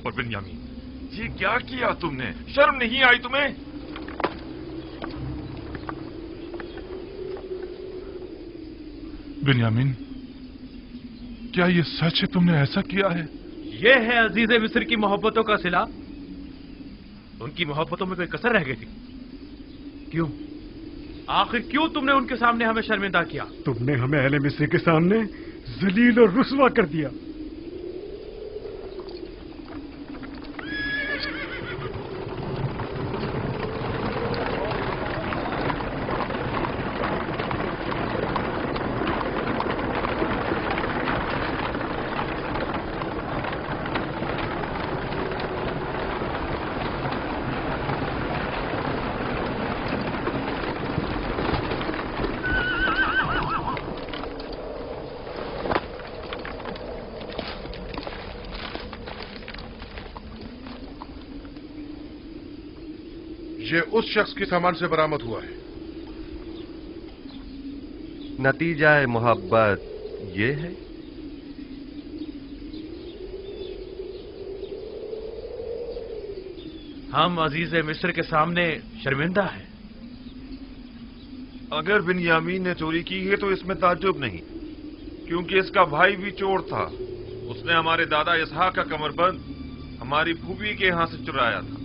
पर बिन्यामीन, ये क्या किया तुमने? शर्म नहीं आई तुम्हें? बिन्यामीन, क्या ये सच है तुमने ऐसा किया है? ये है अजीज मिस्र की मोहब्बतों का सिला। उनकी मोहब्बतों में कोई कसर रह गई थी? क्यों? आखिर क्यों तुमने उनके सामने हमें शर्मिंदा किया? तुमने हमें अहले मिस्र के सामने जलील और रुस्वा कर दिया। ये उस शख्स के सामान से बरामद हुआ है। नतीजा मोहब्बत ये है। हम अजीज मिस्र के सामने शर्मिंदा हैं। अगर बिन्यामीन ने चोरी की है तो इसमें ताज्जुब नहीं, क्योंकि इसका भाई भी चोर था। उसने हमारे दादा इसहाक का कमरबंद हमारी फूफी के यहां से चुराया था।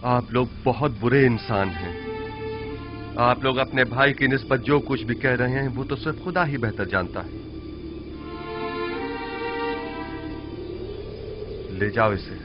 आप लोग बहुत बुरे इंसान हैं। आप लोग अपने भाई की निस्बत जो कुछ भी कह रहे हैं वो तो सिर्फ खुदा ही बेहतर जानता है। ले जाओ इसे।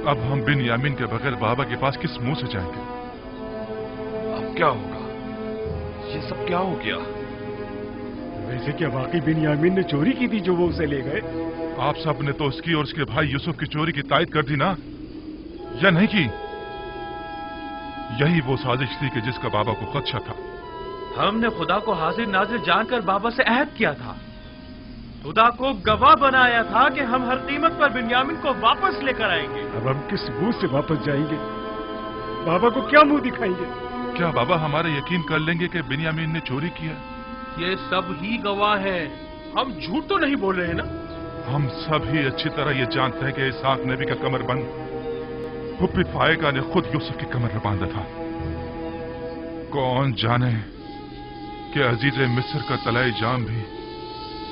अब हम बिन्यामीन के बगैर बाबा के पास किस मुंह से जाएंगे? अब क्या होगा? ये सब क्या हो गया? वैसे क्या वाकई बिन्यामीन ने चोरी की थी जो वो उसे ले गए? आप सब ने तो उसकी और उसके भाई यूसुफ की चोरी की तायद कर दी ना, या नहीं की? यही वो साजिश थी कि जिसका बाबा को खदशा था। हमने खुदा को हाजिर नाजिर जानकर बाबा से अहद किया था, खुदा को गवाह बनाया था कि हम हर कीमत पर बिन्यामीन को वापस लेकर आएंगे। अब हम किस मुंह से वापस जाएंगे? बाबा को क्या मुंह दिखाएंगे? क्या बाबा हमारे यकीन कर लेंगे कि बिन्यामीन ने चोरी किया? ये सब ही गवाह है, हम झूठ तो नहीं बोल रहे हैं ना? हम सब ही अच्छी तरह ये जानते हैं कि इसहाक नबी का कमरबंद फुप्पी फायका ने खुद यूसुफ की कमर में बांधा था। कौन जाने कि अजीज मिस्र का तलाई जाम भी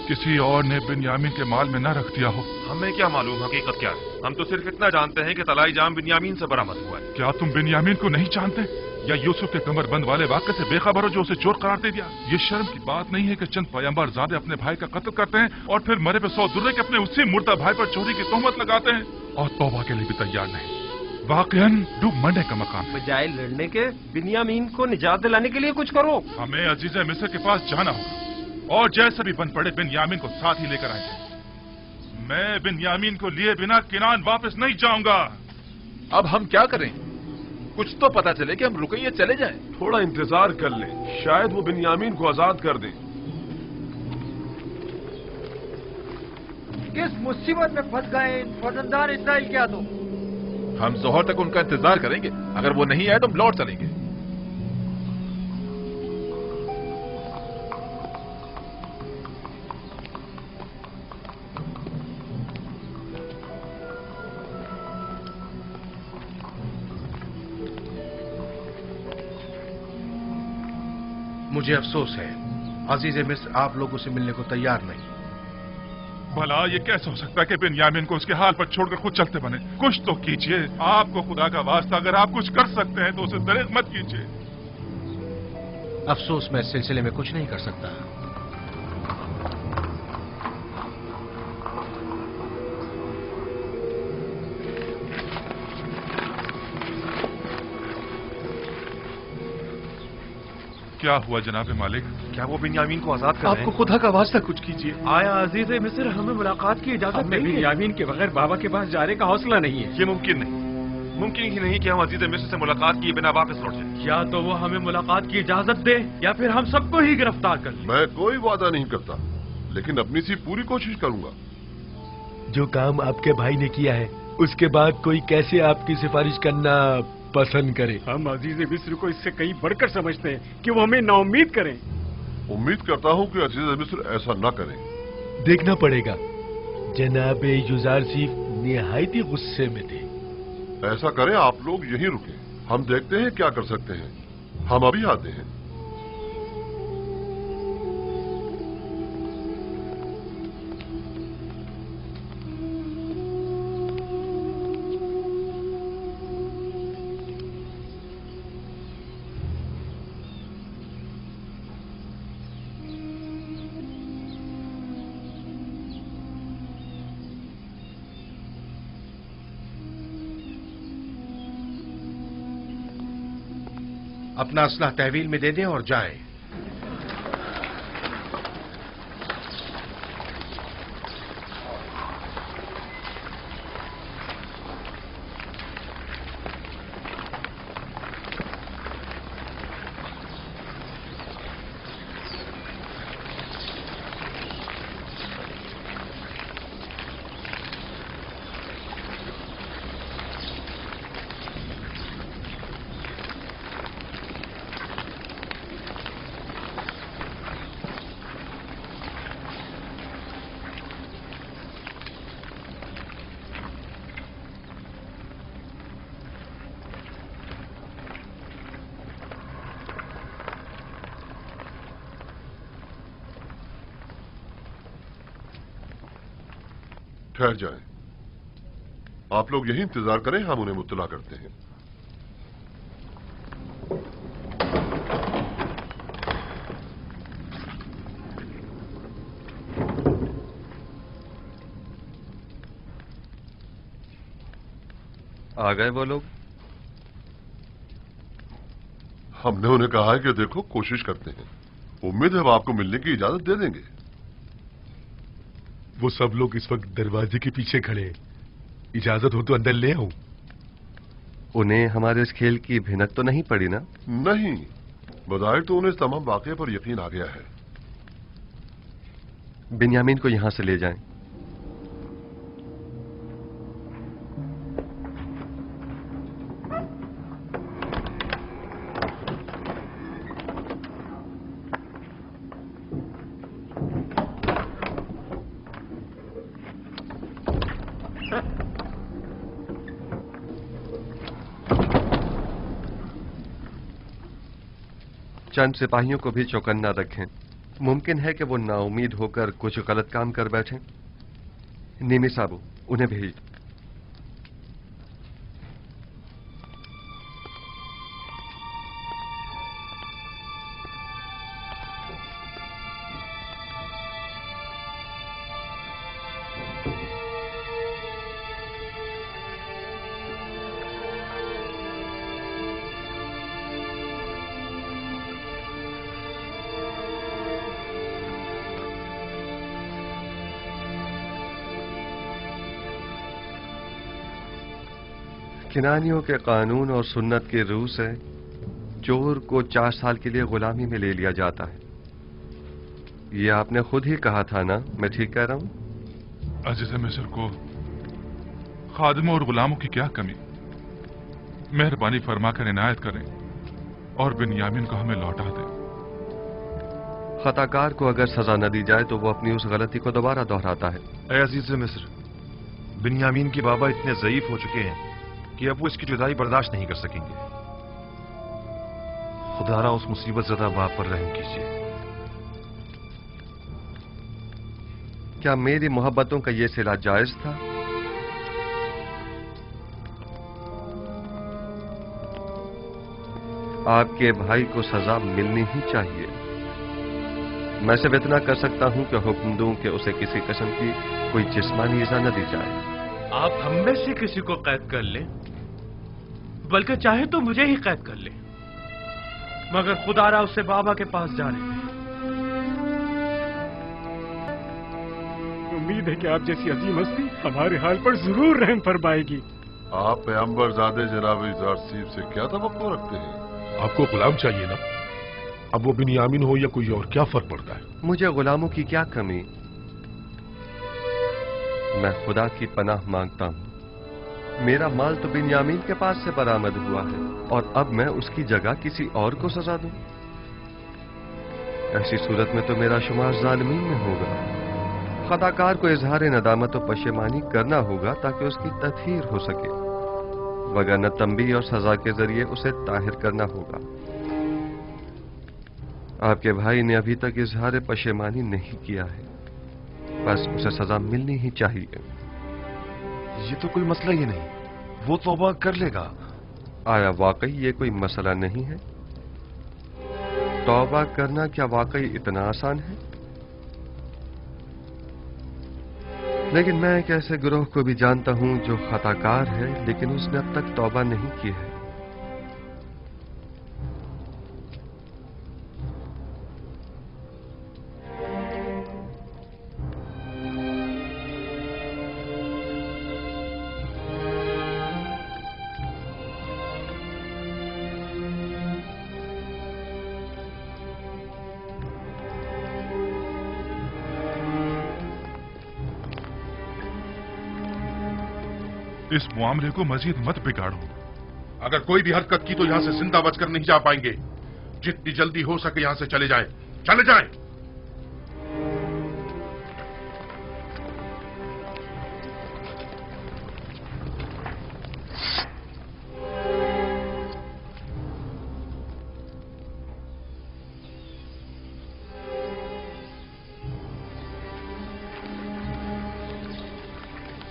किसी और ने बिन्यामीन के माल में न रख दिया हो। हमें क्या मालूम हकीकत क्या है? हम तो सिर्फ इतना जानते हैं कि तलाई जाम बिन्यामीन से बरामद हुआ है। क्या तुम बिन्यामीन को नहीं जानते, या यूसुफ के कमरबंद वाले वाक़े से बेखबर हो जो उसे चोर करार दे दिया? ये शर्म की बात नहीं है कि चंद पैगंबर ज़ादे अपने भाई का कत्ल करते हैं और फिर मरे पे 100 दुर्रे के अपने उसी मुर्दा भाई पर चोरी की तोहमत लगाते हैं और तौबा के लिए भी तैयार नहीं। वाकईन डूब मरने का मकाम है। बजाय लड़ने के बिन्यामीन को निजात दिलाने के लिए कुछ करो। हमें अजीज मिस्र के पास जाना होगा और जैसे भी बन पड़े बिन्यामीन को साथ ही लेकर आएंगे। मैं बिन्यामीन को लिए बिना किनान वापस नहीं जाऊंगा। अब हम क्या करें? कुछ तो पता चले कि हम रुके या चले जाएं। थोड़ा इंतजार कर ले, शायद वो बिन्यामीन को आजाद कर दे। किस मुसीबत में फंस गए फौजदार इस्राइल क्या? तो हम जोहर तक उनका इंतजार करेंगे, अगर वो नहीं आए तो हम लौट चलेंगे। मुझे अफसोस है अजीज मिस्र आप लोगों से मिलने को तैयार नहीं। भला ये कैसे हो सकता है कि बिन्यामीन को उसके हाल पर छोड़कर खुद चलते बने? कुछ तो कीजिए, आपको खुदा का वास्ता, अगर आप कुछ कर सकते हैं तो उसे दरेक मत कीजिए। अफसोस मैं इस सिलसिले में कुछ नहीं कर सकता। क्या हुआ जनाब मालिक? क्या वो बिन्यामीन को आजाद कर रहे आपको हैं? खुदा का वास्ता कुछ कीजिए। आया अजीज मिस्र हमें मुलाकात की इजाजत हमें नहीं है। बिन्यामीन के बगैर बाबा के पास जाने का हौसला नहीं है। ये मुमकिन नहीं, मुमकिन ही नहीं कि हम अजीज मिस्र से मुलाकात किए बिना वापस लौट जाएं। या तो वो हमें मुलाकात की इजाजत दे या फिर हम सबको ही गिरफ्तार कर ले। मैं कोई वादा नहीं करता, लेकिन अपनी सी पूरी कोशिश करूंगा। जो काम आपके भाई ने किया है उसके बाद कोई कैसे आपकी सिफारिश करना पसंद करे? हम अजीज मिस्र को इससे कहीं बढ़कर समझते हैं कि वो हमें नाउम्मीद करें। उम्मीद करता हूं कि अजीज मिस्र ऐसा न करें। देखना पड़ेगा। जनाब युजारसीफ निहायत ही गुस्से में थे। ऐसा करें, आप लोग यहीं रुकें, हम देखते हैं क्या कर सकते हैं। हम अभी आते हैं। अपना असलह तहवील में दे दें और जाएं। ठहर जाएं। आप लोग यही इंतजार करें, हम उन्हें मुत्तला करते हैं। आ गए वो लोग? हमने उन्हें कहा है कि देखो, कोशिश करते हैं। उम्मीद है वो आपको मिलने की इजाजत दे देंगे। वो सब लोग इस वक्त दरवाजे के पीछे खड़े हैं। इजाजत हो तो अंदर ले आऊं। उन्हें हमारे इस खेल की भिनक तो नहीं पड़ी ना? नहीं, बज़ाहिर तो उन्हें इस तमाम वाक़े पर यकीन आ गया है। बिन्यामीन को यहां से ले जाएं। चंद सिपाहियों को भी चौकन्ना रखें। मुमकिन है कि वो नाउमीद होकर कुछ गलत काम कर बैठें। नीमी साबू, उन्हें भेज। किनानियों के कानून और सुन्नत की रूह से चोर को 4 साल के लिए गुलामी में ले लिया जाता है। ये आपने खुद ही कहा था ना? मैं ठीक कह रहा हूं? अजीज मिस्र को खादिमों और गुलामों की क्या कमी? मेहरबानी फरमाकर इनायत करें और बिन्यामीन को हमें लौटा दें। खताकार को अगर सजा न दी जाए तो वो अपनी उस गलती को दोबारा दोहराता है। ऐ अजीज मिस्र, बिन्यामीन के बाबा इतने ज़ईफ हो चुके हैं कि अब वो इसकी जुदाई बर्दाश्त नहीं कर सकेंगे। खुदारा उस मुसीबत ज़दा बाप पर रहम कीजिए। क्या मेरी मोहब्बतों का ये सिला जायज था? आपके भाई को सजा मिलनी ही चाहिए। मैं सिर्फ इतना कर सकता हूं कि हुक्म दूं कि उसे किसी किस्म की कोई जिस्मानी इजा न दी जाए। आप हम में से किसी को कैद कर लें, बल्कि चाहे तो मुझे ही कैद कर लें, मगर खुदारा उससे बाबा के पास जाने दें। उम्मीद है कि आप जैसी अजीम हस्ती हमारे हाल पर जरूर रहम फरमाएगी। आप पैगंबर ज़ादे जनाब ज़ारसीब से क्या तवक्को रखते हैं? आपको गुलाम चाहिए ना? अब वो बिन्यामीन हो या कोई और, क्या फर्क पड़ता है? मुझे गुलामों की क्या कमी? मैं खुदा की पनाह मांगता हूं। मेरा माल तो बिन्यामीन के पास से बरामद हुआ है और अब मैं उसकी जगह किसी और को सजा दूं? ऐसी सूरत में तो मेरा शुमार जालिमीन में होगा। खताकार को इजहार नदामत और पशेमानी करना होगा ताकि उसकी तत्हीर हो सके, वगरना तंबी और सजा के जरिए उसे ताहिर करना होगा। आपके भाई ने अभी तक इजहार पशेमानी नहीं किया है, बस उसे सजा मिलनी ही चाहिए। ये तो कोई मसला ही नहीं, वो तौबा कर लेगा। आया वाकई ये कोई मसला नहीं है? तौबा करना क्या वाकई इतना आसान है? लेकिन मैं एक ऐसे गिरोह को भी जानता हूं जो खताकार है, लेकिन उसने अब तक तौबा नहीं की है। इस मामले को मजीद मत बिगाड़ो। अगर कोई भी हरकत की तो यहां से जिंदा बचकर नहीं जा पाएंगे। जितनी जल्दी हो सके यहां से चले जाएं, चले जाएं।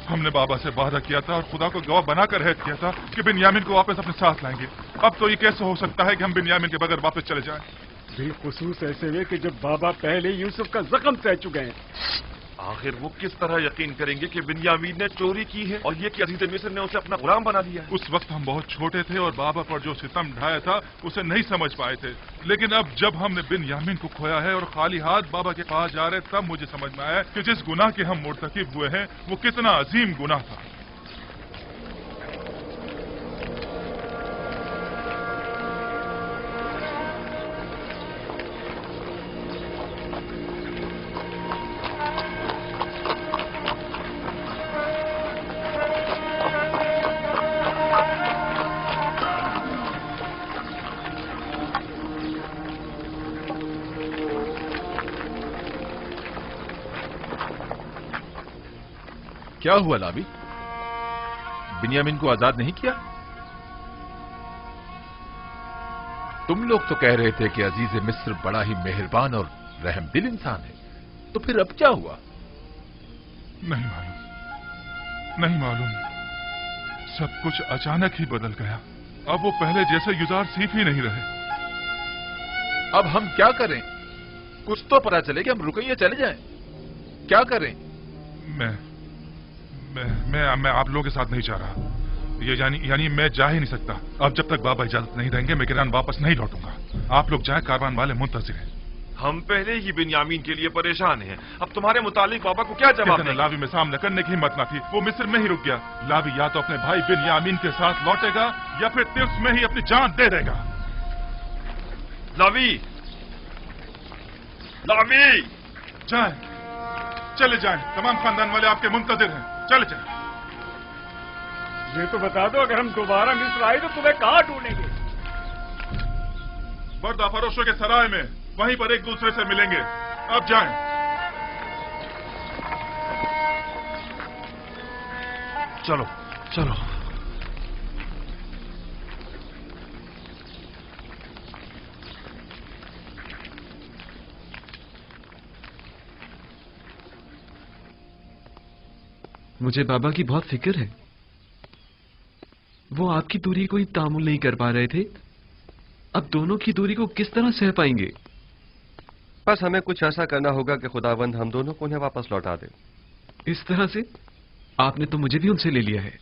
हमने बाबा से वादा किया था और खुदा को गवाह बनाकर अहद किया था कि बिन्यामीन को वापस अपने साथ लाएंगे। अब तो ये कैसे हो सकता है कि हम बिन्यामीन के बगैर वापस चले जाएं? बिलखुसूस ऐसे में कि जब बाबा पहले यूसुफ का जख्म सह चुके हैं। आखिर वो किस तरह यकीन करेंगे कि बिन्यामीन ने चोरी की है और ये कि अजीज मिस्र ने उसे अपना गुलाम बना लिया है? उस वक्त हम बहुत छोटे थे और बाबा पर जो सितम ढाया था उसे नहीं समझ पाए थे, लेकिन अब जब हमने बिन्यामीन को खोया है और खाली हाथ बाबा के पास जा रहे, तब मुझे समझ में आया कि जिस गुनाह के हम मुर्तकिब हुए हैं वो कितना अजीम गुनाह था। क्या हुआ लावी? बिन्यामीन को आजाद नहीं किया? तुम लोग तो कह रहे थे कि अजीज मिस्र बड़ा ही मेहरबान और रहमदिल इंसान है, तो फिर अब क्या हुआ? नहीं मालूम। सब कुछ अचानक ही बदल गया। अब वो पहले जैसे युजार सीफ ही नहीं रहे। अब हम क्या करें? कुछ तो पता चले कि हम रुके या चले जाएं। क्या करें? मैं आप लोगों के साथ नहीं जा रहा। ये यानी मैं जा ही नहीं सकता। अब जब तक बाबा इजाजत नहीं देंगे मैं किरान वापस नहीं लौटूंगा। आप लोग जाएं, कारवान वाले मुंतजिर हैं। हम पहले ही बिन्यामीन के लिए परेशान हैं। अब तुम्हारे मुतालिक बाबा को क्या जवाब दें? लावी में सामना करने की हिम्मत न थी, वो मिस्र में ही रुक गया। लावी या तो अपने भाई बिन्यामीन के साथ लौटेगा या फिर तिर्स में ही अपनी जान दे देगा। लावी जाएं, चले जाएं। तमाम खानदान वाले आपके मुंतजिर हैं, चले जाएं। ये तो बता दो, अगर हम दोबारा मिस्र आए तो तुम्हें कहाँ ढूंढेंगे? बर्दा फरोशों के सराय में, वहीं पर एक दूसरे से मिलेंगे। अब जाएं। चलो। मुझे बाबा की बहुत फिक्र है। वो आपकी दूरी को ही तामुल नहीं कर पा रहे थे, अब दोनों की दूरी को किस तरह सह पाएंगे? बस हमें कुछ ऐसा करना होगा कि खुदावंद हम दोनों को उन्हें वापस लौटा दे। इस तरह से? आपने तो मुझे भी उनसे ले लिया है।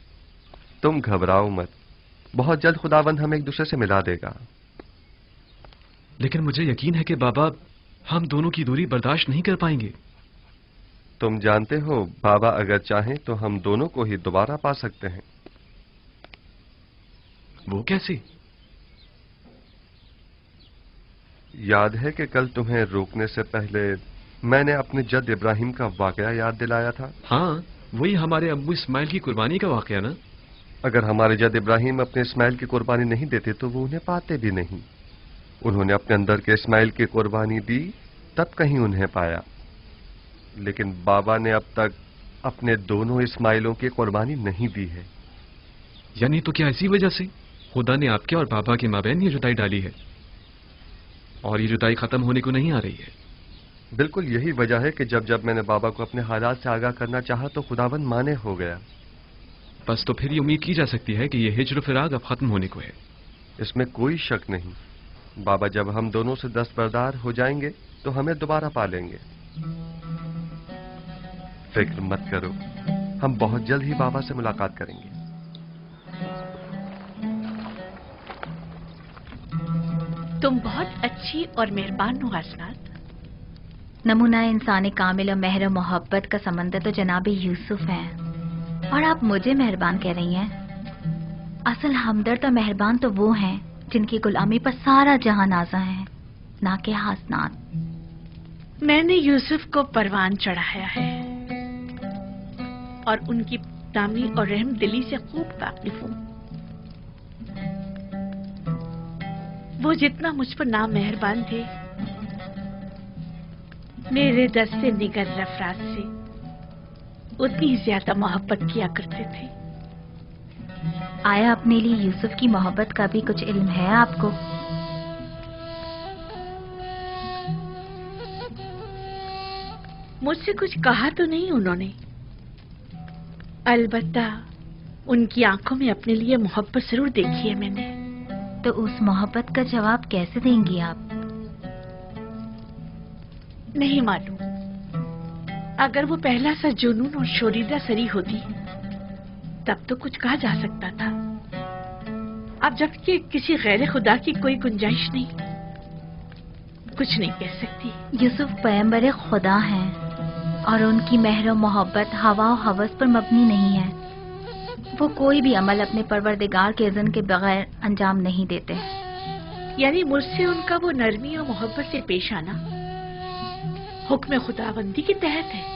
तुम घबराओ मत, बहुत जल्द खुदावंद हमें एक दूसरे से मिला देगा। लेकिन मुझे यकीन है कि बाबा हम दोनों की दूरी बर्दाश्त नहीं कर पाएंगे। तुम जानते हो, बाबा अगर चाहें तो हम दोनों को ही दोबारा पा सकते हैं। वो कैसे? याद है कि कल तुम्हें रोकने से पहले मैंने अपने जद इब्राहिम का वाकया याद दिलाया था? हाँ, वही हमारे अब्बू इस्माइल की कुर्बानी का वाकया ना? अगर हमारे जद इब्राहिम अपने इस्माइल की कुर्बानी नहीं देते तो वो उन्हें पाते भी नहीं। उन्होंने अपने अंदर के इस्माइल की कुर्बानी दी, तब कहीं उन्हें पाया। लेकिन बाबा ने अब तक अपने दोनों इस्माइलों की कुर्बानी नहीं दी है। यानी तो क्या इसी वजह से खुदा ने आपके और बाबा के माबैन ये जुदाई डाली है, और ये जुदाई खत्म होने को नहीं आ रही है? बिल्कुल यही वजह है कि जब जब मैंने बाबा को अपने हालात से आगाह करना चाहा तो खुदावन माने हो गया। बस तो फिर ये उम्मीद की जा सकती है कि ये हिज्र फिराक अब खत्म होने को है। इसमें कोई शक नहीं। बाबा जब हम दोनों से दस्तबरदार हो जाएंगे तो हमें दोबारा पा लेंगे। फिक्र मत करो, हम बहुत जल्द ही बाबा से मुलाकात करेंगे। तुम बहुत अच्छी और मेहरबान हो हसनात। नमूना इंसानी कामिल और मेहर मोहब्बत का समंदर तो जनाब यूसुफ है, और आप मुझे मेहरबान कह रही हैं। असल हमदर्द और मेहरबान तो वो हैं जिनकी गुलामी पर सारा जहां नाज़ा है, ना कि हसनात। मैंने यूसुफ को परवान चढ़ाया है और उनकी तामी और रहम दिली से खूब वाकिफ हूँ। वो जितना मुझ पर नामेहरबान थे, मेरे दस्ते निगर अफराद से उतनी ज्यादा मोहब्बत किया करते थे। आया अपने लिए यूसुफ की मोहब्बत का भी कुछ इल्म है आपको? मुझसे कुछ कहा तो नहीं उन्होंने, अलबत्ता उनकी आंखों में अपने लिए मोहब्बत जरूर देखी है मैंने। तो उस मोहब्बत का जवाब कैसे देंगी आप? नहीं मालूम। अगर वो पहला सा जुनून और शोरीदा सरी होती तब तो कुछ कहा जा सकता था। अब जबकि किसी गैर खुदा की कोई गुंजाइश नहीं, कुछ नहीं कह सकती। यूसुफ पैगंबर खुदा हैं और उनकी मेहर और मोहब्बत हवा और हवस पर मबनी नहीं है। वो कोई भी अमल अपने परवरदिगार के इज़्न के बगैर अंजाम नहीं देते। यानी मुझसे उनका वो नरमी और मोहब्बत से पेश आना हुक्म खुदाबंदी के तहत है।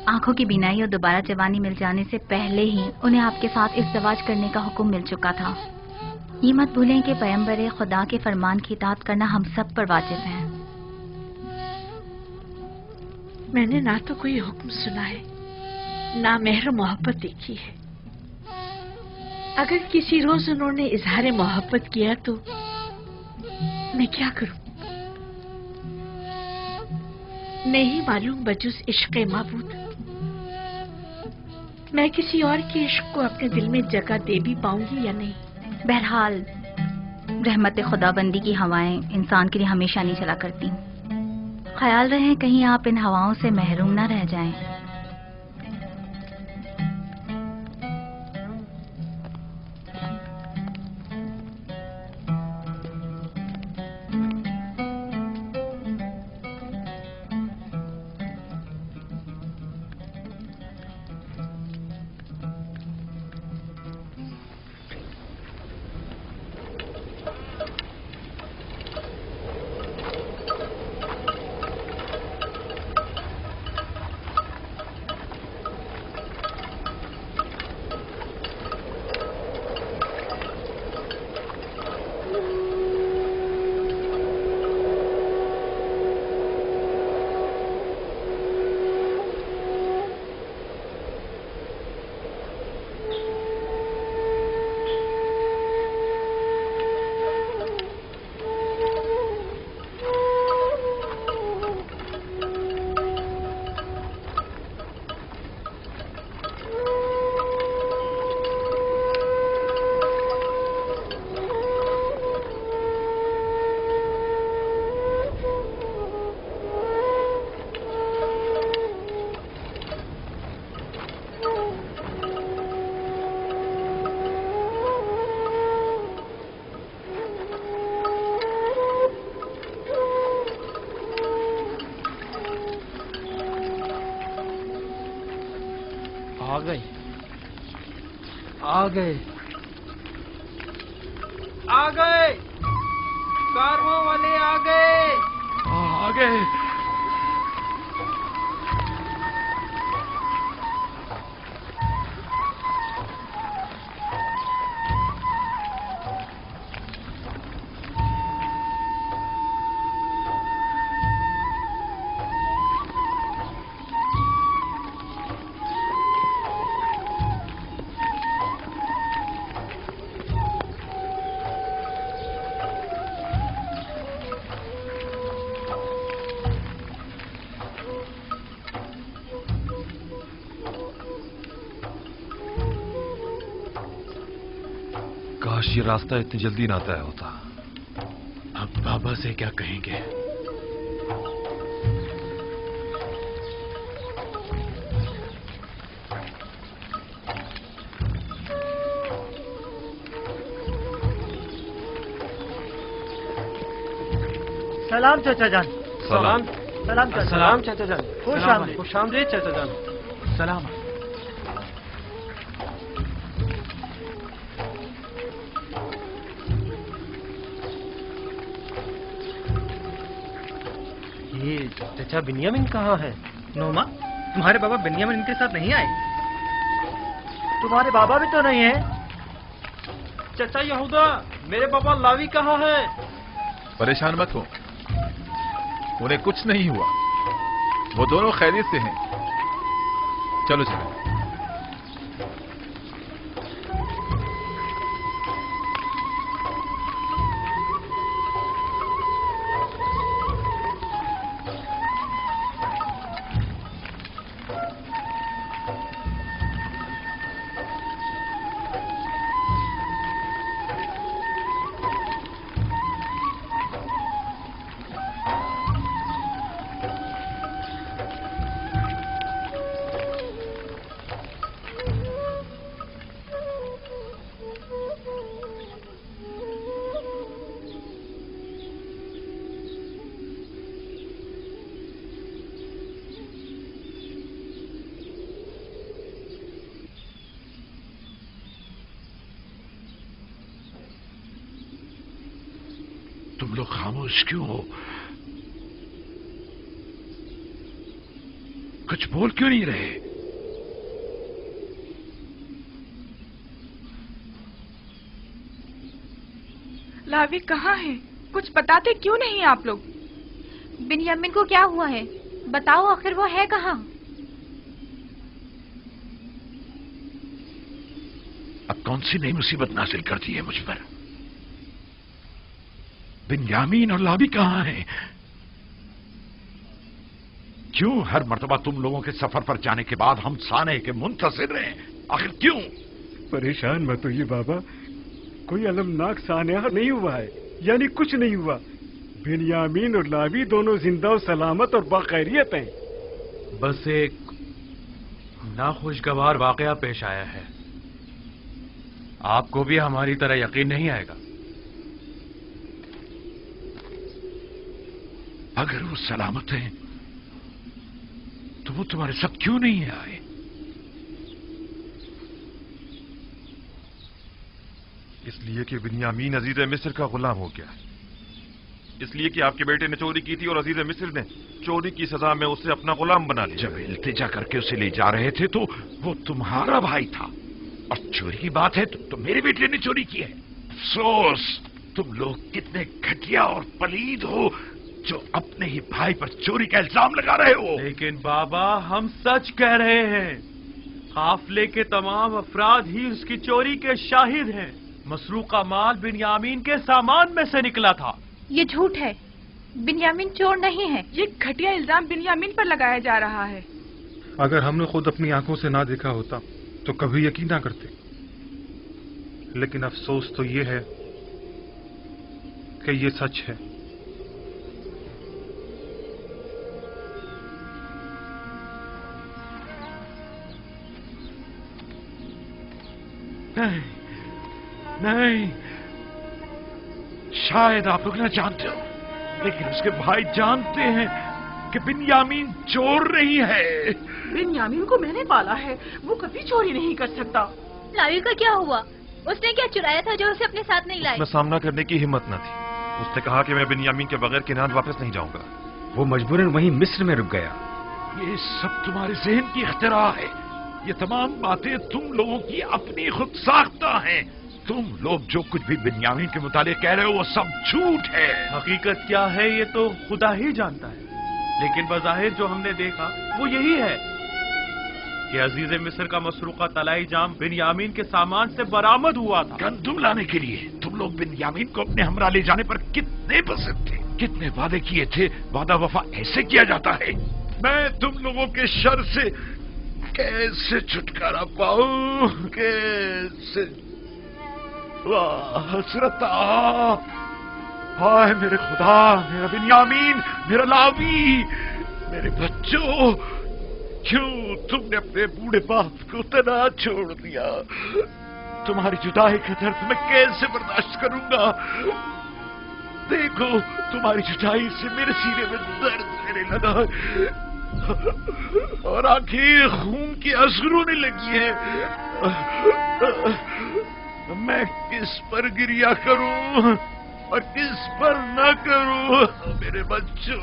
आंखों की बीनाई और दोबारा जवानी मिल जाने से पहले ही उन्हें आपके साथ इज़्दिवाज करने का हुक्म मिल चुका था। ये मत भूलें कि पैगंबर खुदा के फरमान की इताअत करना हम सब पर वाजिब है। मैंने ना तो कोई हुक्म सुना है, ना मेहर मोहब्बत देखी है। अगर किसी रोज उन्होंने इजहार मोहब्बत किया तो मैं क्या करूं? नहीं मालूम बजुस इश्क़ माबूद मैं किसी और के इश्क को अपने दिल में जगह दे भी पाऊंगी या नहीं। बहरहाल रहमत खुदाबंदी की हवाएं इंसान के लिए हमेशा नहीं चला करती। ख्याल रहे कहीं आप इन हवाओं से महरूम ना रह जाएं। आ गए कारवां वाले आ गए। काश ये रास्ता इतनी जल्दी ना तय होता। अब बाबा से क्या कहेंगे? सलाम चाचा जान। सलाम। सलाम चाचा। सलाम चाचा जान। खुश आमदीद चाचा जान। सलाम। ये चाचा बिन्यामिन कहाँ है? नोमा, तुम्हारे बाबा बिन्यामिन इनके साथ नहीं आए? तुम्हारे बाबा भी तो नहीं है। चाचा यहूदा, मेरे बाबा लावी कहाँ है? परेशान मत हो, उन्हें कुछ नहीं हुआ, वो दोनों खैरियत से हैं। चलो चलो। तुम लोग खामोश क्यों हो? कुछ बोल क्यों नहीं रहे? लावी कहाँ है? कुछ बताते क्यों नहीं आप लोग? बिन्यामिन को क्या हुआ है? बताओ, आखिर वो है कहाँ? अब कौन सी नई मुसीबत नाजिल कर दी है मुझ पर? बिन्यामीन और लावी कहाँ हैं? क्यों हर मर्तबा तुम लोगों के सफर पर जाने के बाद हम साने के मुंतजिर रहे? आखिर क्यों? परेशान मत होइए बाबा, कोई अलमनाक सान्या नहीं हुआ है, यानी कुछ नहीं हुआ। बिन्यामीन और लावी दोनों जिंदा और सलामत और बाखैरियत हैं। बस एक नाखुशगवार वाकया पेश आया है। आपको भी हमारी तरह यकीन नहीं आएगा। अगर वो सलामत हैं तो वो तुम्हारे साथ क्यों नहीं आए? इसलिए कि बिन्यामीन अजीज मिस्र का गुलाम हो गया। इसलिए कि आपके बेटे ने चोरी की थी और अजीज मिस्र ने चोरी की सजा में उसे अपना गुलाम बना लिया। जब इल्तिजा करके उसे ले जा रहे थे तो वो तुम्हारा भाई था, और चोरी की बात है तो मेरे बेटे ने चोरी की है। अफसोस, तुम लोग कितने घटिया और पलीद हो जो अपने ही भाई पर चोरी का इल्जाम लगा रहे हो। लेकिन बाबा, हम सच कह रहे हैं। काफिले के तमाम अफराद ही उसकी चोरी के शाहिद हैं। मसरूका माल बिन्यामीन के सामान में से निकला था। ये झूठ है, बिन्यामीन चोर नहीं है। ये घटिया इल्जाम बिन्यामीन पर लगाया जा रहा है। अगर हमने खुद अपनी आंखों से ना देखा होता तो कभी यकीन ना करते। लेकिन अफसोस तो ये है कि ये सच है। नहीं, नहीं, शायद आप लोग ना जानते हो, लेकिन उसके भाई जानते हैं कि बिन्यामीन चोर नहीं है। बिन्यामीन को मैंने पाला है, वो कभी चोरी नहीं कर सकता। लावी का क्या हुआ? उसने क्या चुराया था जो उसे अपने साथ नहीं लाए? उसमें सामना करने की हिम्मत न थी। उसने कहा कि मैं बिन्यामीन के बगैर किनान वापस नहीं जाऊंगा। वो मजबूरन वहीं मिस्र में रुक गया। ये सब तुम्हारे जहन की इख्तिरा है। ये तमाम बातें तुम लोगों की अपनी खुद साख्ता हैं। तुम लोग जो कुछ भी बिन्यामीन के मुतालिक कह रहे हो वो सब झूठ है। हकीकत क्या है ये तो खुदा ही जानता है, लेकिन बज़ाहिर जो हमने देखा वो यही है कि अजीज मिस्र का मसरूका तलाई जाम बिन्यामीन के सामान से बरामद हुआ था। गंदुम लाने के लिए तुम लोग बिन्यामीन को अपने हमरा ले जाने पर कितने पसंद थे, कितने वादे किए थे। वादा वफा ऐसे किया जाता है। मैं तुम लोगों के शर से कैसे छुटकारा पाऊं, कैसे? वाह हसरता, हाय मेरे खुदा, मेरा बिन्यामीन, मेरा लावी, मेरे बच्चों, क्यों तुमने अपने बूढ़े बाप को तना छोड़ दिया? तुम्हारी जुदाई का दर्द मैं कैसे बर्दाश्त करूंगा? देखो तुम्हारी जुदाई से मेरे सीने में दर्द होने लगा और आंखें खून की आंसू रोने लगी है। मैं किस पर गिरिया करूं और किस पर न करूं? मेरे बच्चों,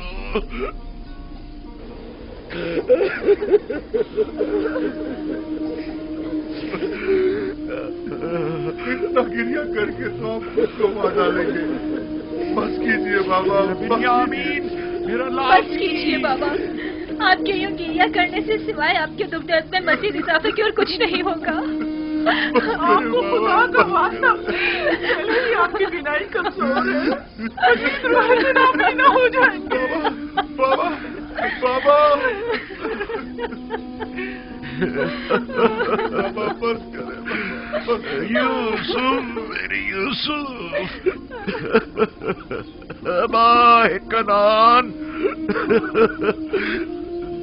इतना गिरिया करके तो आप खुद को मार डालेंगे। बस कीजिए बाबा, बिन्यामीन मेरा बस कीजिए बाबा। आपके यूं गिरिया करने से सिवाय आपके दुख दर्द में मजीद इजाफे की और कुछ नहीं होगा। आपको खुदा का वास्ता, पहले ही आपकी बिनाई कमजोर है, ना हो जाएंगे। बाबा, बाबा, बस करें। यूसुफ, मेरे यूसुफ, माए कनान,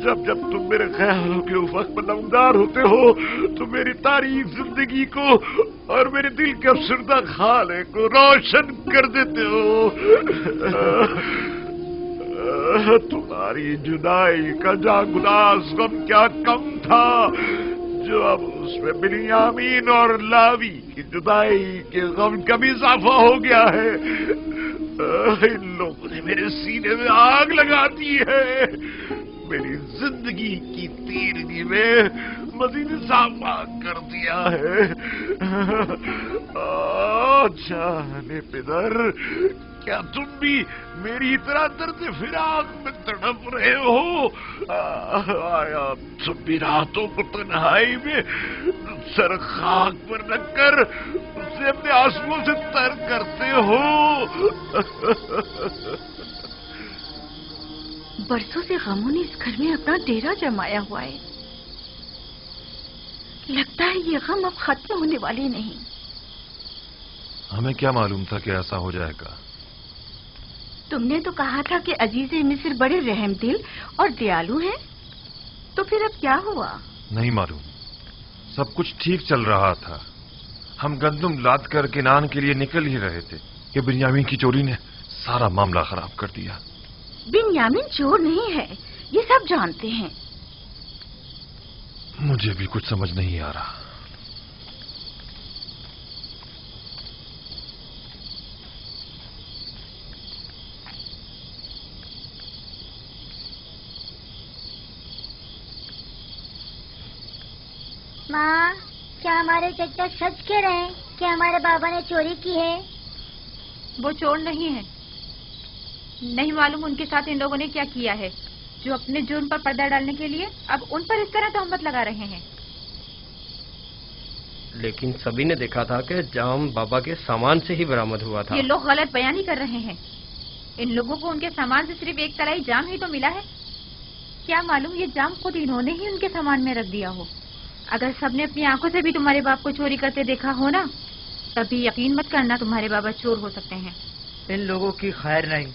जब जब तुम मेरे ख्यालों के उफक पर नमदार होते हो तो मेरी तारीफ जिंदगी को और मेरे दिल के अफसरदा खाले को रोशन कर देते हो। तुम्हारी जुदाई का जागुदास गम क्या कम था जो अब उसमें बिन्यामीन और लावी की जुदाई के गम का भी इजाफा हो गया है। इन लोगों ने मेरे सीने में आग लगा दी है, मेरी जिंदगी की तीरगी में मजीद इजाफा कर दिया है। जाने पिदर, क्या तुम भी मेरी तरह दर्द फिराक में तड़प रहे हो? आया तुम भी रातों को तन्हाई में सर खाक पर रखकर उसे अपने आंसुओं से तर करते हो? बरसों से गमों ने इस घर में अपना डेरा जमाया हुआ है। लगता है ये गम अब खत्म होने वाले नहीं। हमें क्या मालूम था कि ऐसा हो जाएगा? तुमने तो कहा था कि अजीज मिस्र बड़े रहमदिल और दयालु हैं, तो फिर अब क्या हुआ? नहीं मालूम, सब कुछ ठीक चल रहा था। हम गंदुम लाद कर किनान के लिए निकल ही रहे थे कि बिन्यामीन की चोरी ने सारा मामला खराब कर दिया। बिन्यामीन चोर नहीं है, ये सब जानते हैं। मुझे भी कुछ समझ नहीं आ रहा। माँ, क्या हमारे चचा सच कह रहे हैं कि हमारे बाबा ने चोरी की है? वो चोर नहीं है। नहीं मालूम उनके साथ इन लोगों ने क्या किया है जो अपने जुर्म पर पर्दा डालने के लिए अब उन पर इस तरह तहमत लगा रहे हैं। लेकिन सभी ने देखा था कि जाम बाबा के सामान से ही बरामद हुआ था। ये लोग गलत बयानी कर रहे हैं। इन लोगों को उनके सामान से सिर्फ एक तलाई जाम ही तो मिला है। क्या मालूम ये जाम खुद इन्होंने ही उनके सामान में रख दिया हो। अगर सबने अपनी आंखों से भी तुम्हारे बाप को चोरी करते देखा हो ना, तभी यकीन मत करना तुम्हारे बाबा चोर हो सकते हैं। इन लोगों की खैर नहीं।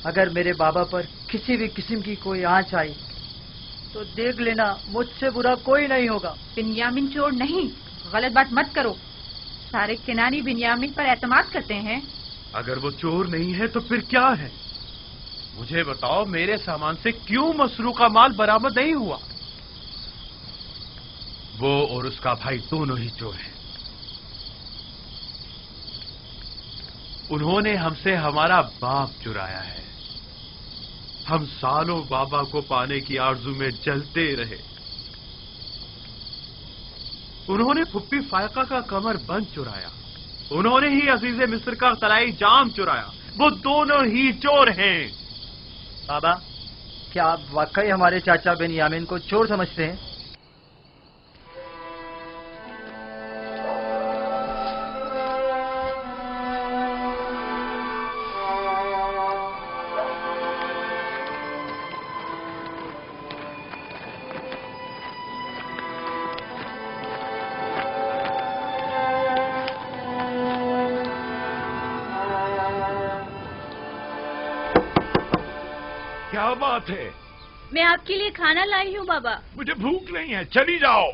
अगर मेरे बाबा पर किसी भी किस्म की कोई आंच आई तो देख लेना, मुझसे बुरा कोई नहीं होगा। बिन्यामीन चोर नहीं, गलत बात मत करो। सारे किनानी बिन्यामीन पर एतमाद करते हैं। अगर वो चोर नहीं है तो फिर क्या है? मुझे बताओ, मेरे सामान से क्यों मसरूका माल बरामद नहीं हुआ? वो और उसका भाई दोनों ही चोर हैं। उन्होंने हमसे हमारा बाप चुराया है। हम सालों बाबा को पाने की आरजू में जलते रहे। उन्होंने फुप्पी फायका का कमर बंद चुराया। उन्होंने ही अजीज मिस्र का तलाई जाम चुराया। वो दोनों ही चोर हैं। बाबा, क्या आप वाकई हमारे चाचा बेनियामीन को चोर समझते हैं? क्या बात है? मैं आपके लिए खाना लाई हूँ बाबा। मुझे भूख नहीं है, चली जाओ।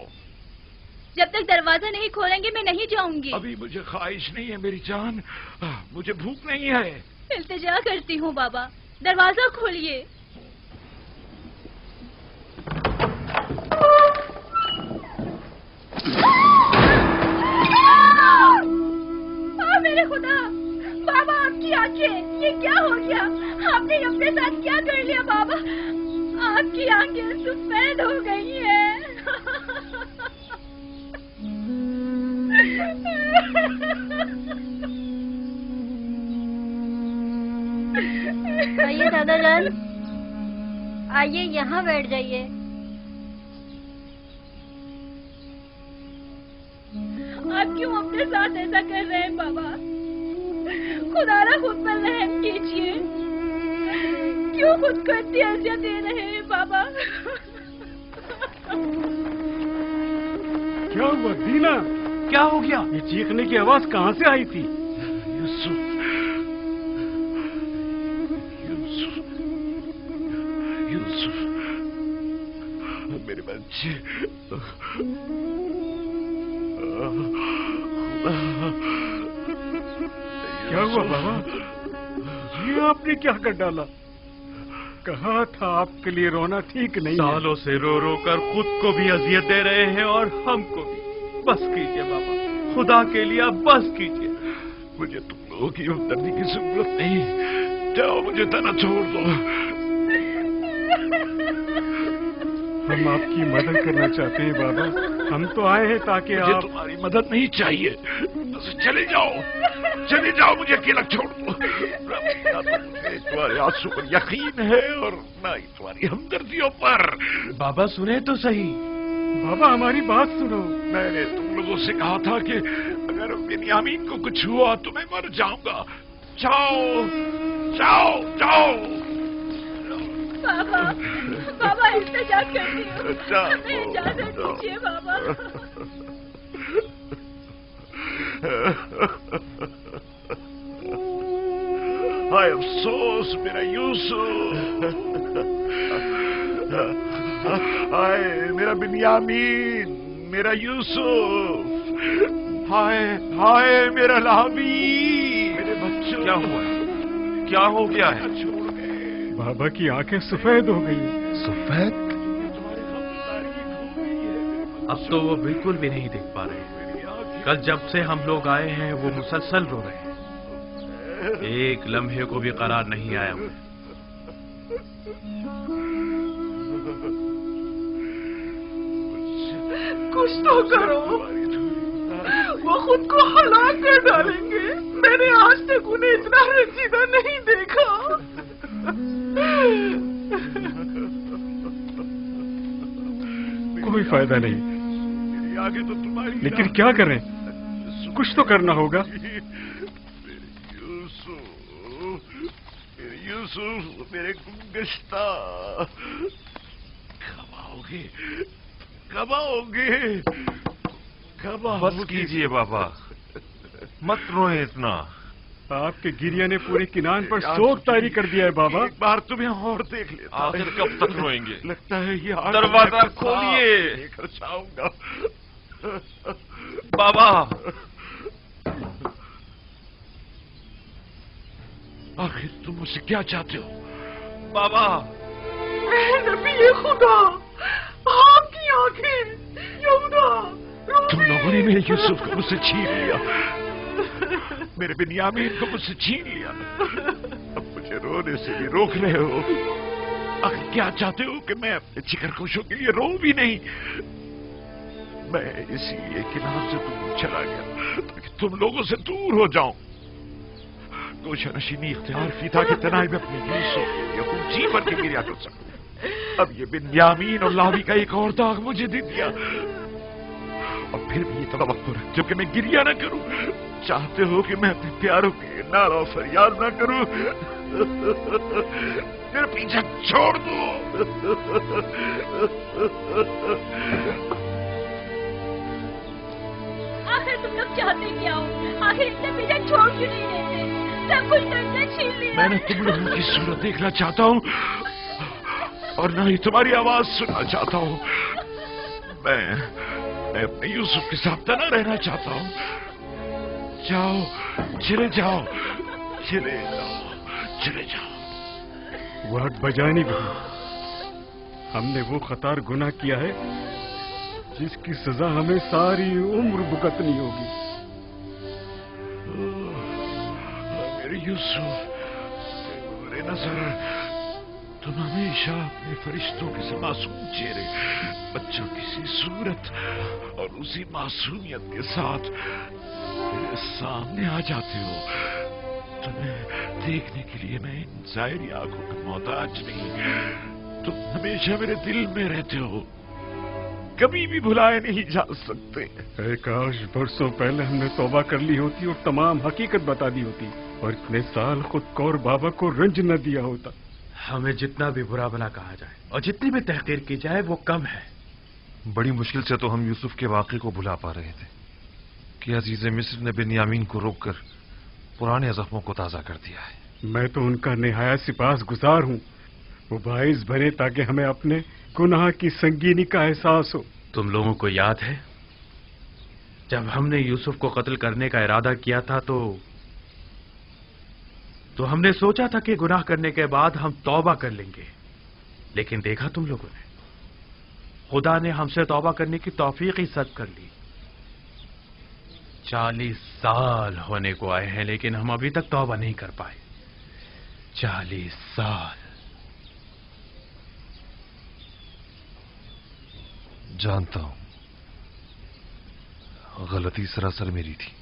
जब तक दरवाजा नहीं खोलेंगे मैं नहीं जाऊंगी। अभी मुझे ख्वाहिश नहीं है मेरी जान, मुझे भूख नहीं है। इल्तिजा करती हूँ बाबा, दरवाजा खोलिए। मेरे खुदा, बाबा आपकी आंखें, ये क्या हो गया? आपने अपने साथ क्या कर लिया बाबा? आपकी आंखें सफेद हो गई हैं। आइए दादाजान, आइए यहाँ बैठ जाइए। आप क्यों अपने साथ ऐसा कर रहे हैं बाबा? खुदारा खुद पर रहम कीजिए। क्यों खुद को इतनी अज़ियत दे रहे हैं बाबा? क्या हुआ दीना? क्या हो गया? ये चीखने की आवाज कहाँ से आई थी? यूसुफ, यूसुफ, मेरे बच्चे। क्या हुआ बाबा? ये आपने क्या कर डाला? कहा था आपके लिए रोना ठीक नहीं है। सालों से रो रो कर खुद को भी अजियत दे रहे हैं और हमको भी। बस कीजिए बाबा, खुदा के लिए बस कीजिए। मुझे तुम लोगों की हमदर्दी की जरूरत नहीं। जाओ, मुझे तना छोड़ दो। हम आपकी मदद करना चाहते हैं बाबा। हम तो आए हैं ताकि मुझे आप... तुम्हारी मदद नहीं चाहिए। बस चले जाओ, चले जाओ, मुझे अकेला छोड़ दो। ना तो मुझे तुम्हारे आंसू पर यकीन है और ना ही तुम्हारी हमदर्दियों पर। बाबा सुने तो सही। बाबा हमारी बात सुनो। मैंने तुम लोगों से कहा था कि अगर बेनियामीन को कुछ हुआ तो मैं मर जाऊंगा। जाओ, जाओ, जाओ। बाबा, बाबा इल्तिजा करती हूँ, इजाजत दीजिए बाबा। हाय अफसोस मेरा यूसुफ, हाय मेरा बिन्यामीन, मेरा यूसुफ, हाय हाय मेरा लावी, मेरे बच्चों। क्या हुआ? क्या हो गया है? बाबा की आंखें सफेद हो गई। सफेद? अब तो वो बिल्कुल भी नहीं देख पा रहे। कल जब से हम लोग आए हैं वो मुसलसल रो रहे हैं। एक लम्हे को भी करार नहीं आया उन्हें। कुछ तो करो, वो खुद को हलाक कर डालेंगे। मैंने आज तक उन्हें इतना रंजीदा नहीं देखा। कोई फायदा नहीं। आगे तो तुम्हारी, लेकिन क्या करें? कुछ तो करना होगा। यूसुफ, मेरे गुमगश्ता, कब आओगे? कब आओगे? कब आओगे? बस कीजिए बाबा, मत रोए इतना। आपके गिरिया ने पूरे किनान पर शोक तारी कर दिया है बाबा। एक बार तुम्हें और देख लेता। आखिर कब तक रोएंगे? लगता है ये दरवाजा खोलिए। लेकर जाऊंगा। बाबा, आखिर तुम मुझसे क्या चाहते हो? बाबा, नबी खुदा, आपकी आंखें, यहूदा। तुम लोगों ने मेरे यूसुफ को मुझसे छीन लिया, मेरे बिन्यामीन को मुझसे छीन लिया। अब मुझे रोने से भी रोक रहे हो। आखिर क्या चाहते हो कि मैं अपने जिगरगोशों के लिए रो भी नहीं? मैं इसीलिए किनार से दूर चला गया ताकि तुम लोगों से दूर हो जाऊं। गोशा नशीनी इख्तियार की था कि तनाई में अपने यूसुफ या जी भर के गिरिया कर सकूं। अब ये बिन्यामीन और लावी का एक और दाग मुझे दे दिया, और फिर भी ये तवक्को रखते हो कि मैं गिरिया ना करूं। चाहते हो कि मैं अपने प्यारों के लिए नारा और फरियाद ना करूं। मेरा पीछा छोड़ दो। आखिर तुम लोग चाहते क्या हो? आखिर इतने पीछे छोड़ क्यों नहीं देते? सब कुछ तुमसे छीन लिया। मैंने तुम लोगों की सूरत देखना चाहता हूँ और ना ही तुम्हारी आवाज सुनना चाहता हूँ। मैं अपने यूसुफ के साथ तना रहना चाहता हूँ। जाओ, चले जाओ, चले जाओ, चले जाओ। वाद बजानी भी, हमने वो खतार गुनाह किया है जिसकी सजा हमें सारी उम्र भुगतनी होगी। मेरे यूसुफ, मेरे नजर, तुम हमेशा अपने फरिश्तों के से मासूम चेहरे, बच्चों की सी सूरत और उसी मासूमियत के साथ मेरे सामने आ जाते हो। तुम्हें देखने के लिए मैं इन ज़ाहिरी आंखों का मोहताज नहीं। तुम हमेशा मेरे दिल में रहते हो, कभी भी भुलाए नहीं जा सकते। काश बरसों पहले हमने तौबा कर ली होती और तमाम हकीकत बता दी होती, और इतने साल खुद को और बाबा को रंज न दिया होता। हमें जितना भी बुरा भला कहा जाए और जितनी भी तहकीर की जाए वो कम है। बड़ी मुश्किल से तो हम यूसुफ के वाक़े को भुला पा रहे थे कि अजीज मिस्र ने बिन्यामीन को रोककर पुराने जख्मों को ताज़ा कर दिया है। मैं तो उनका निहायत सिपास गुजार हूँ। वो बाइस बने ताकि हमें अपने गुनाह की संगीनी का एहसास हो। तुम लोगों को याद है जब हमने यूसुफ को कत्ल करने का इरादा किया था तो हमने सोचा था कि गुनाह करने के बाद हम तौबा कर लेंगे, लेकिन देखा तुम लोगों ने, खुदा ने हमसे तौबा करने की तौफीक ही सद कर ली। 40 साल होने को आए हैं लेकिन हम अभी तक तौबा नहीं कर पाए। 40 साल। जानता हूं, गलती सरासर मेरी थी।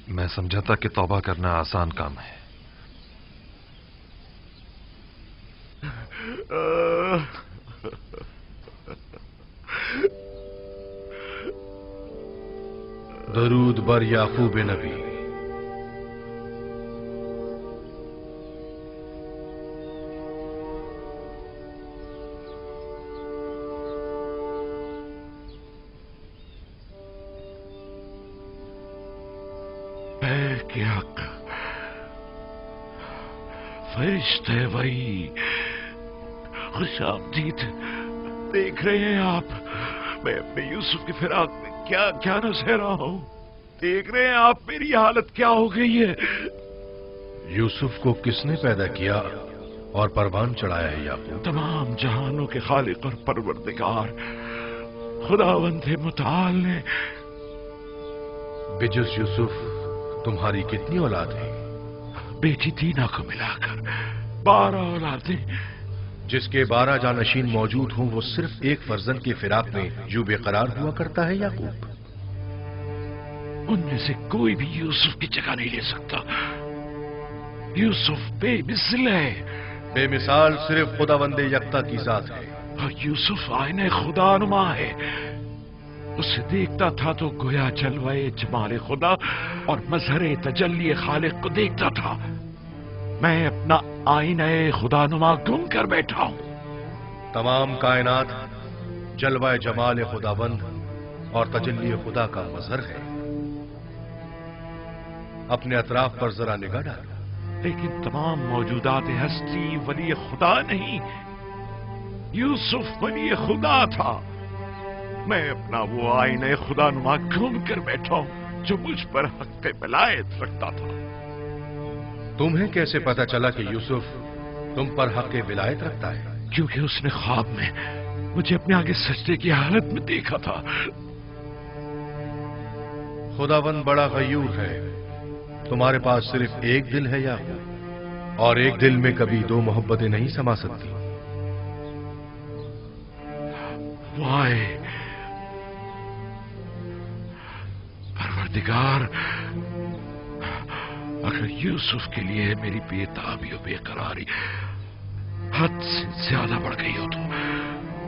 मैं समझा था कि तौबा करना आसान काम है। दरूद बर याकूब नबी। फरिश्ते वही, खुशामदीद। देख रहे हैं आप, मैं अपने यूसुफ की फिराक में क्या क्या न सह रहा हूं। देख रहे हैं आप मेरी हालत क्या हो गई है। यूसुफ को किसने पैदा किया और परवान चढ़ाया है याकूब? तमाम जहानों के खालिक और परवरदिगार खुदावंद मुताल ने। बिजुस यूसुफ तुम्हारी कितनी औलाद है? बेटी दीना को मिलाकर 12 औलादें। जिसके 12 जानशीन मौजूद हों वो सिर्फ एक फर्जंद की फिराक में यूं बेकरार हुआ करता है याकूब? उनमें से कोई भी यूसुफ की जगह नहीं ले सकता। यूसुफ बेमिसाल है। बेमिसाल सिर्फ खुदावंदे यकता की जात है। यूसुफ आईने खुदानुमा है। उसे देखता था तो गोया जलवाए जमाले खुदा और मजहरे तजल्ली खालिक को देखता था। मैं अपना आईने खुदानुमा गुम कर बैठा हूं। तमाम कायनात जलवाए जमाल खुदावंद और तजल्ली खुदा का मजहर है। अपने अतराफ पर जरा निगाह डालो। लेकिन तमाम मौजूदात हस्ती वली खुदा नहीं, यूसुफ वली खुदा था। मैं अपना वो आईने खुदानुमा गुम कर बैठा हूं जो मुझ पर हक विलायत रखता था। तुम्हें कैसे पता चला कि यूसुफ तुम पर हक विलायत रखता है? क्योंकि उसने ख्वाब में मुझे अपने आगे सजदे की हालत में देखा था। खुदावन बड़ा गयूर है। तुम्हारे पास सिर्फ एक दिल है या और एक दिल में कभी दो मोहब्बतें नहीं समा सकती। वाय परवरदिगार, अगर यूसुफ के लिए मेरी बेताबी और बेकरारी हद से ज्यादा बढ़ गई हो तो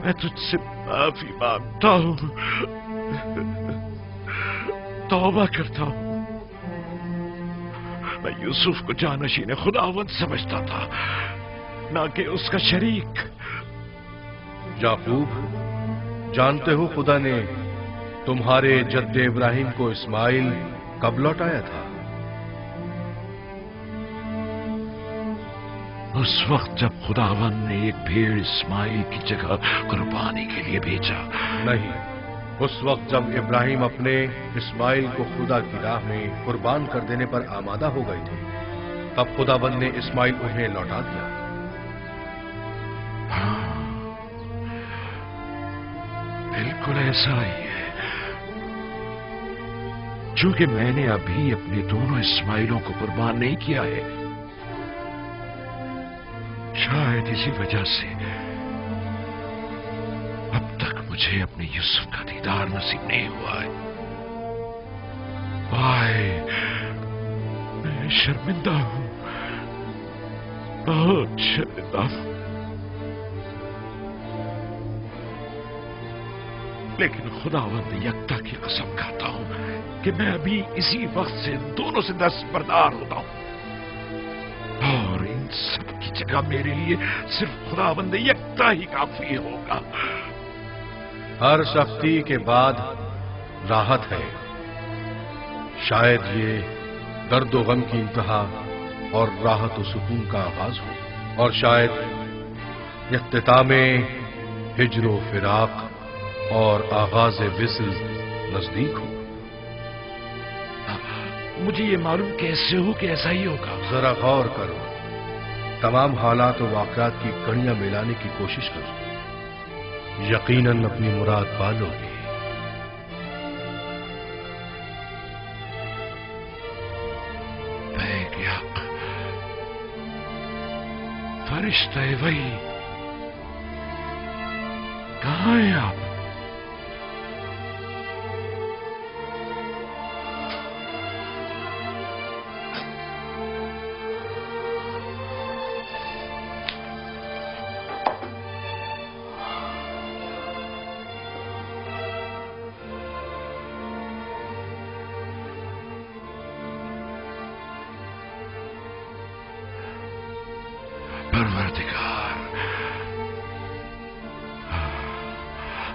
मैं तुझसे माफी मांगता हूं, तौबा करता हूं। मैं यूसुफ को जानशीन खुदावंद समझता था, ना कि उसका शरीक। याकूब, जानते हो खुदा ने तुम्हारे जद्दे इब्राहिम को इस्माइल कब लौटाया था? उस वक्त जब खुदावंद ने एक भेड़ इस्माइल की जगह कुर्बानी के लिए भेजा। नहीं, उस वक्त जब इब्राहिम अपने इस्माइल को खुदा की राह में कुर्बान कर देने पर आमादा हो गए थे, तब खुदावंद ने इस्माइल उन्हें लौटा दिया। हाँ, बिल्कुल ऐसा ही है। चूंकि मैंने अभी अपने दोनों इस्माइलों को कुर्बान नहीं किया है, शायद इसी वजह से अब तक मुझे अपने यूसुफ का दीदार नसीब नहीं हुआ है। भाई, मैं शर्मिंदा हूं, बहुत शर्मिंदा हूं। लेकिन खुदावंद यकता की कसम खाता हूं कि मैं अभी इसी वक्त से दोनों से दस्तबरदार होता हूं, और इन सब की जगह मेरे लिए सिर्फ खुदावंद यकता ही काफी होगा। हर सख्ती के बाद राहत है। शायद ये दर्द व गम की इंतहा और राहत व सुकून का आगाज हो, और शायद इख्तितामे हिज्र व फिराक और आगाज विस्ल नजदीक हो। मुझे ये मालूम कैसे हो कि ऐसा ही होगा? जरा गौर करो, तमाम हालात और वाक़यात की कड़ियां मिलाने की कोशिश करो, यकीनन अपनी मुराद पालोगे। फरिश्ते वही, कहाँ हैं आप?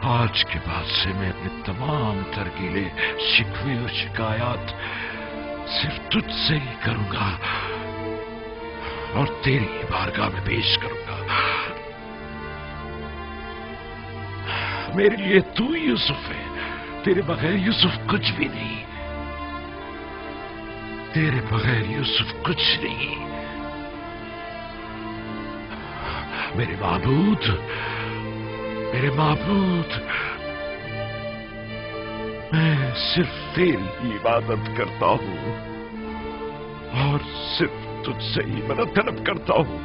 आज के बाद से मैं अपने तमाम तरकीले, शिकवे और शिकायत सिर्फ तुझसे ही करूंगा और तेरी बारगाह में पेश करूंगा। मेरे लिए तू यूसुफ है, तेरे बगैर यूसुफ कुछ भी नहीं, तेरे बगैर यूसुफ कुछ नहीं। मेरे माबूद, मेरे माबूद, मैं सिर्फ तेरी इबादत करता हूं और सिर्फ तुझसे ही मदद तलब करता हूं।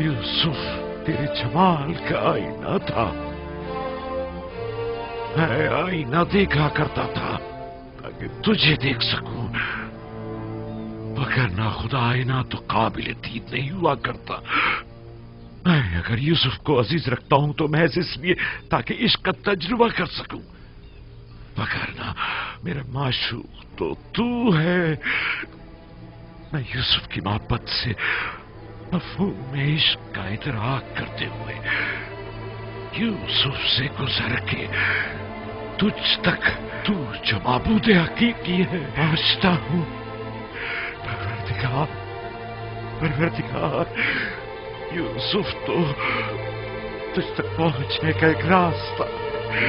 यूसुफ तेरे जमाल का आईना था, मैं आईना देखा करता था ताकि तुझे देख सकूं, मगर ना खुदा आईना तो काबिल दीद नहीं हुआ करता। मैं अगर यूसुफ को अजीज रखता हूं तो महज इसलिए ताकि इश्क का तजुर्बा कर सकूं, मगर ना मेरा माशूक तो तू है। मैं यूसुफ की मोहब्बत से मफहूम में इश्क का इदराक करते हुए यूसुफ से गुजर के तुझ तक, तू जो माबूद हकीकी है, पहुंचता हूं। परवरदिगार, परवरदिगार, यूसुफ तो तुझ तक पहुंचने का एक रास्ता है।